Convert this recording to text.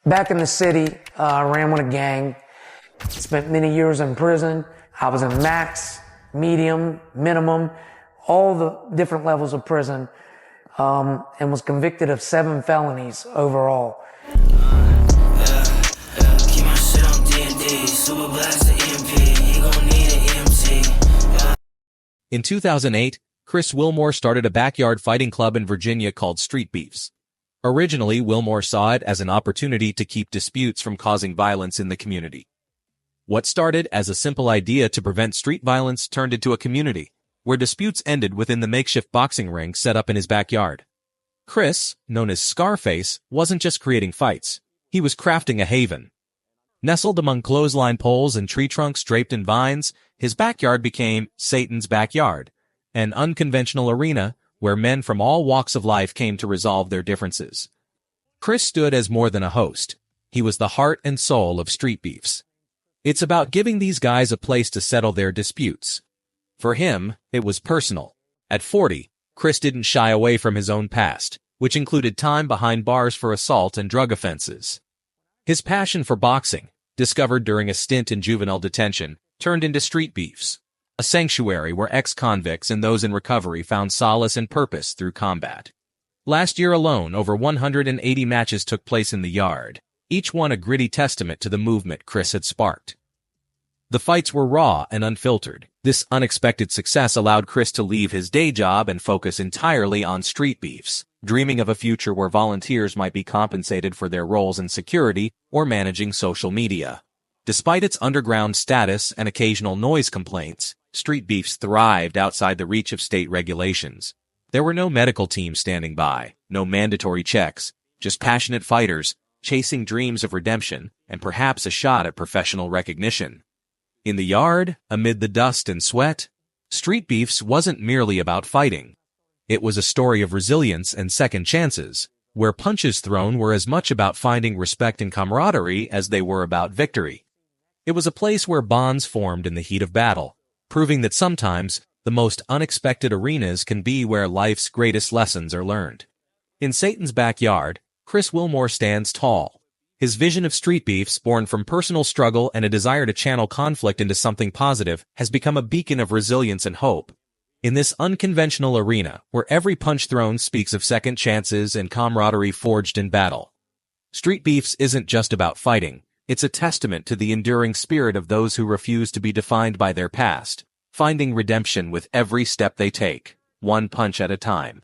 Back in the city, I ran with a gang, spent many years in prison. I was in max, medium, minimum, all the different levels of prison, and was convicted of 7 felonies overall. Keep my shit on D&D, super blast the EMP, he gon' need an EMT. In 2008, Chris Wilmore started a backyard fighting club in Virginia called Streetbeefs. Originally, Wilmore saw it as an opportunity to keep disputes from causing violence in the community. What started as a simple idea to prevent street violence turned into a community, where disputes ended within the makeshift boxing ring set up in his backyard. Chris, known as Scarface, wasn't just creating fights, he was crafting a haven. Nestled among clothesline poles and tree trunks draped in vines, his backyard became Satan's backyard, an unconventional arena where men from all walks of life came to resolve their differences. Chris stood as more than a host. He was the heart and soul of Streetbeefs. It's about giving these guys a place to settle their disputes. For him, it was personal. At 40, Chris didn't shy away from his own past, which included time behind bars for assault and drug offenses. His passion for boxing, discovered during a stint in juvenile detention, turned into Streetbeefs, a sanctuary where ex-convicts and those in recovery found solace and purpose through combat. Last year alone, over 180 matches took place in the yard, each one a gritty testament to the movement Chris had sparked. The fights were raw and unfiltered. This unexpected success allowed Chris to leave his day job and focus entirely on Streetbeefs, dreaming of a future where volunteers might be compensated for their roles in security or managing social media. Despite its underground status and occasional noise complaints, Streetbeefs thrived outside the reach of state regulations. There were no medical teams standing by, no mandatory checks, just passionate fighters, chasing dreams of redemption, and perhaps a shot at professional recognition. In the yard, amid the dust and sweat, Streetbeefs wasn't merely about fighting. It was a story of resilience and second chances, where punches thrown were as much about finding respect and camaraderie as they were about victory. It was a place where bonds formed in the heat of battle, proving that sometimes the most unexpected arenas can be where life's greatest lessons are learned. In Satan's backyard, Chris Wilmore stands tall. His vision of Streetbeefs, born from personal struggle and a desire to channel conflict into something positive, has become a beacon of resilience and hope. In this unconventional arena, where every punch thrown speaks of second chances and camaraderie forged in battle, Streetbeefs isn't just about fighting. It's a testament to the enduring spirit of those who refuse to be defined by their past, finding redemption with every step they take, one punch at a time.